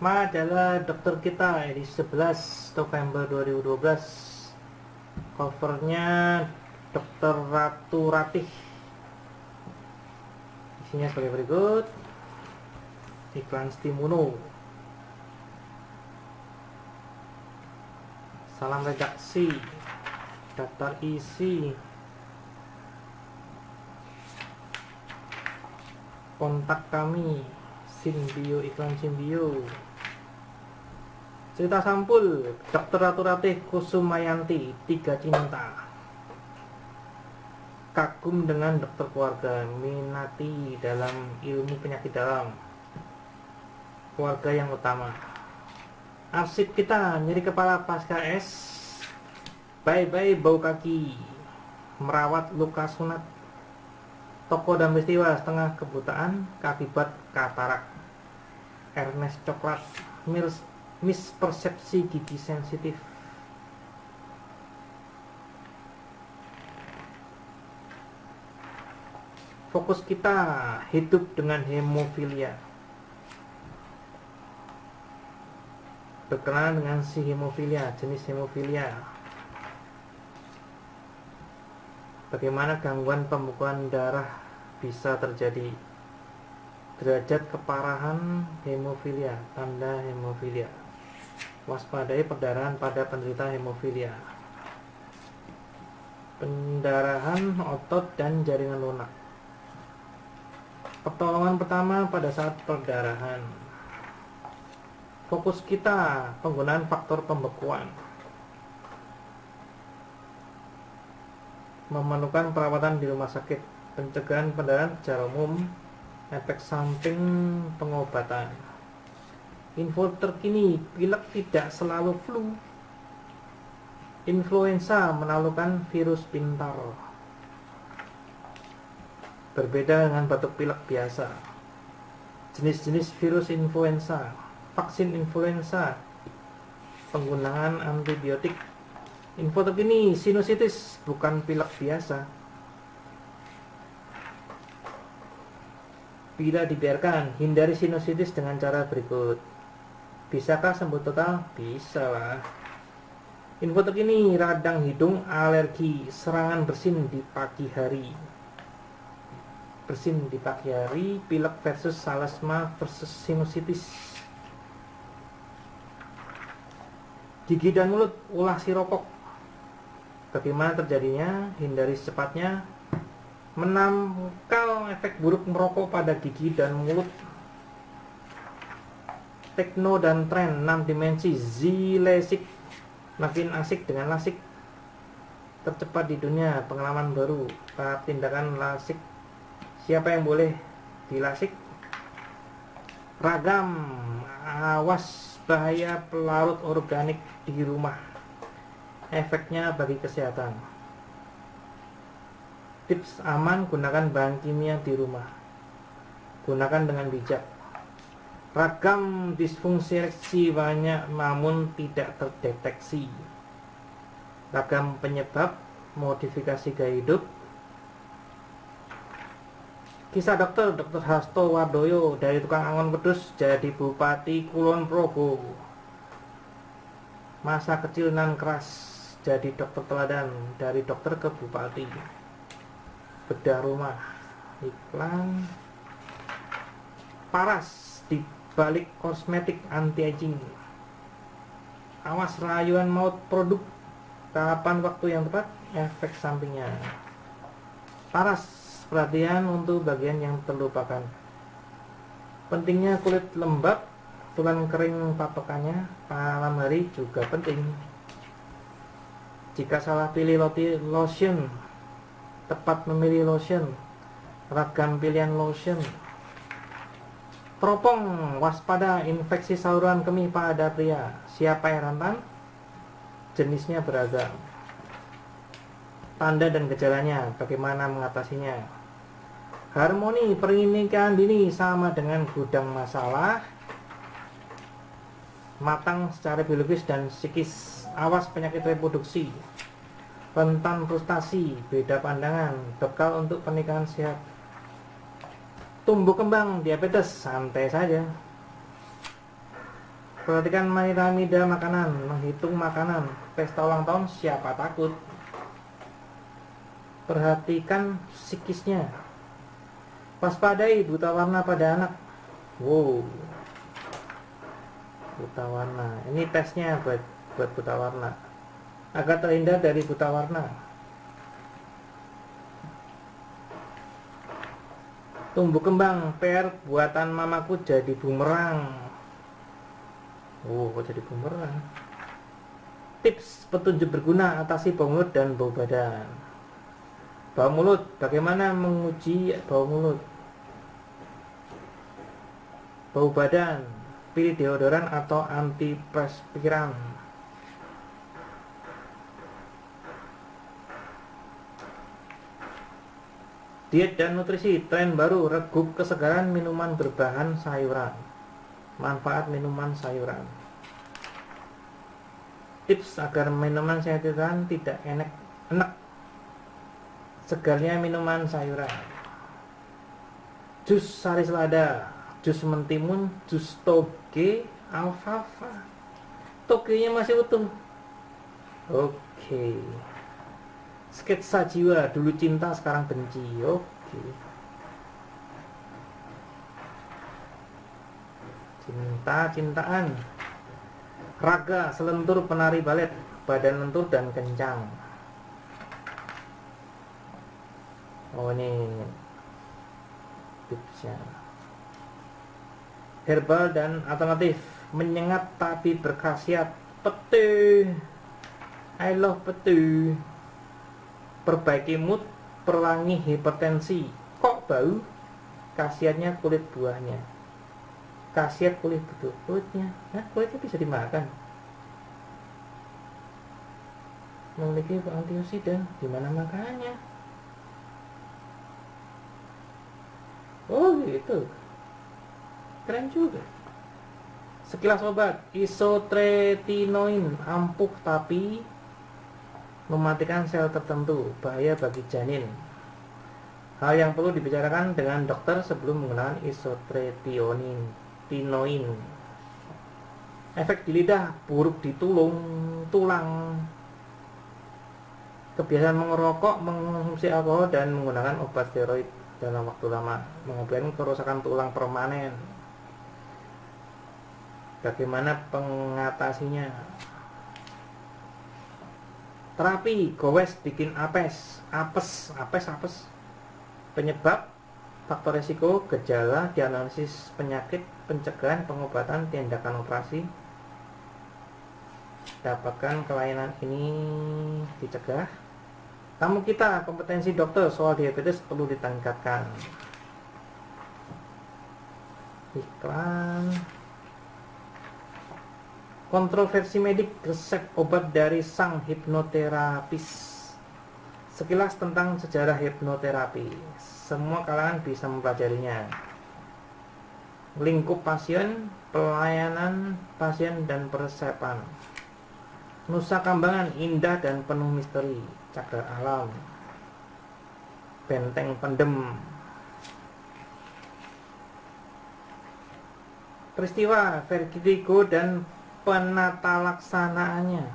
Majalah dokter kita edisi 11 November 2012. Covernya Dr. Ratu Ratih. Isinya sebagai berikut: iklan Stimuno, salam redaksi, daftar isi, kontak kami, Simbio, iklan Simbio, cerita sampul, Dr. Ratu Ratih Kusumayanti, 3 cinta, kagum dengan dokter keluarga, minati dalam ilmu penyakit dalam, keluarga yang utama. Arsip kita, nyeri kepala pasca es, bye-bye bau kaki, merawat luka sunat, toko dan peristiwa setengah kebutaan akibat katarak, Ernest Coklat, mispersepsi gigi sensitif. Fokus kita, hidup dengan hemofilia. Berkenalan dengan si hemofilia, jenis hemofilia. Bagaimana gangguan pembekuan darah bisa terjadi. Derajat keparahan hemofilia, tanda hemofilia. Waspadai perdarahan pada penderita hemofilia. Pendarahan otot dan jaringan lunak. Pertolongan pertama pada saat perdarahan. Fokus kita, penggunaan faktor pembekuan. Memerlukan perawatan di rumah sakit, pencegahan pendarahan secara umum, efek samping pengobatan. Info terkini, pilek tidak selalu flu. Influenza menaklukkan virus pintar. Berbeda dengan batuk pilek biasa. Jenis-jenis virus influenza. Vaksin influenza, penggunaan antibiotik. Info terkini, sinusitis bukan pilek biasa. Bila dibiarkan, hindari sinusitis dengan cara berikut. Bisakah sembuh total? Bisa lah. Info terkini, radang hidung, alergi, serangan bersin di pagi hari. Bersin di pagi hari, pilek versus salasma versus sinusitis. Gigi dan mulut, ulah si rokok. Bagaimana terjadinya? Hindari secepatnya. Menangkal efek buruk merokok pada gigi dan mulut. Tekno dan tren 6 dimensi, Z-LASIK, makin asik dengan LASIK. Tercepat di dunia, pengalaman baru, tahap tindakan LASIK. Siapa yang boleh dilasik? Ragam, awas bahaya pelarut organik di rumah, efeknya bagi kesehatan. Tips aman, gunakan bahan kimia di rumah, gunakan dengan bijak. Ragam disfungsi ereksi banyak namun tidak terdeteksi. Ragam penyebab, modifikasi gaya hidup. Kisah Dr. Hasto Wardoyo, dari tukang angon pedus jadi Bupati Kulon Progo. Masa kecil nan keras jadi dokter teladan, dari dokter ke bupati. Bedah rumah, iklan Paras di balik kosmetik anti-aging. Awas rayuan maut produk, kapan waktu yang tepat, efek sampingnya. Paras, perhatian untuk bagian yang terlupakan. Pentingnya kulit lembab, tulang kering papakannya, malam hari juga penting. Jika salah pilih lotion, tepat memilih lotion. Ragam pilihan lotion. Teropong, waspada infeksi saluran kemih pada pria. Siapa yang rentan? Jenisnya beragam. Tanda dan gejalanya, bagaimana mengatasinya. Harmoni pernikahan dini sama dengan gudang masalah. Matang secara biologis dan psikis. Awas penyakit reproduksi. Rentan frustasi, beda pandangan, bekal untuk pernikahan sehat. Tumbuh kembang, diabetes, santai saja. Perhatikan piramida makanan, menghitung makanan. Pesta ulang tahun siapa takut? Perhatikan psikisnya. Waspadai buta warna pada anak. Wow. Buta warna. Ini tesnya buat buta warna. Agar terhindar dari buta warna. Tumbuh kembang, PR buatan mamaku jadi bumerang. Oh, kok jadi bumerang? Tips petunjuk berguna atasi bau mulut dan bau badan. Bau mulut, bagaimana menguji bau mulut? Bau badan, pilih deodoran atau antiperspiran. Diet dan nutrisi, tren baru, regup kesegaran minuman berbahan sayuran. Manfaat minuman sayuran. Tips agar minuman sayuran tidak enak. Segarnya minuman sayuran. Jus sari selada, jus mentimun, jus toge, alfalfa. Togenya masih utuh. Oke. Sketsa jiwa, dulu cinta sekarang benci. Oke. Cintaan. Raga, selentur penari balet, badan lentur dan kencang. Oh, ini tipsnya. Herbal dan alternatif, menyengat tapi berkhasiat. Pete, I love pete. Perbaiki mood, perangi hipertensi. Kok bau? Khasiatnya kulit buahnya. Khasiat kulit betul kulitnya. Nah, kulitnya bisa dimakan. Memiliki antioksida. Gimana makannya? Oh gitu. Keren juga. Sekilas obat, isotretinoin ampuh tapi mematikan sel tertentu, bahaya bagi janin. Hal yang perlu dibicarakan dengan dokter sebelum menggunakan isotretinoin. Efek di lidah, buruk di tulang. Kebiasaan merokok, mengonsumsi alkohol dan menggunakan obat steroid dalam waktu lama mengakibatkan kerusakan tulang permanen. Bagaimana pengatasinya? Terapi gowes bikin apes. Penyebab, faktor resiko, gejala, diagnosis penyakit, pencegahan, pengobatan, tindakan operasi. Dapatkan kelainan ini dicegah. Tamu kita, kompetensi dokter soal diabetes perlu ditingkatkan. Iklan. Kontroversi medik, resep obat dari sang hipnoterapis. Sekilas tentang sejarah hipnoterapi. Semua kalangan bisa mempelajarinya. Lingkup pasien, pelayanan pasien dan persepan. Nusa Kambangan indah dan penuh misteri. Cagar alam, benteng pendem. Peristiwa vertigo dan penata laksanaannya.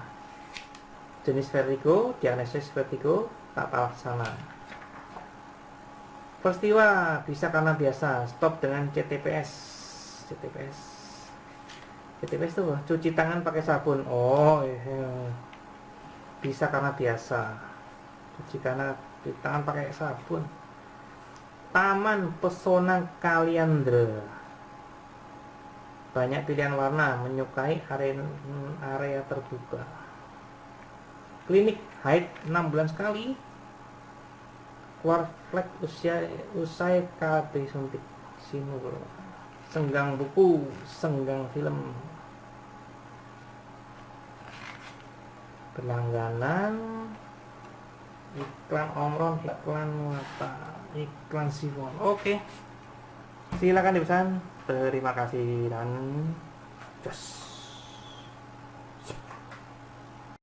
Jenis vertigo, diagnosis vertigo, tata laksana. Peristiwa bisa karena biasa, stop dengan CTPS. CTPS itu cuci tangan pakai sabun. Oh iya. Bisa karena biasa, cuci tangan pakai sabun. Taman pesona Kaliandra, banyak pilihan warna, menyukai area terbuka. Klinik haid 6 bulan sekali. Keluar flek usai KB suntik. Sinur. Senggang buku, senggang film. Berlangganan, iklan omron, iklan muata, iklan sifon. Oke, silakan dipesan. Terima kasih dan jos.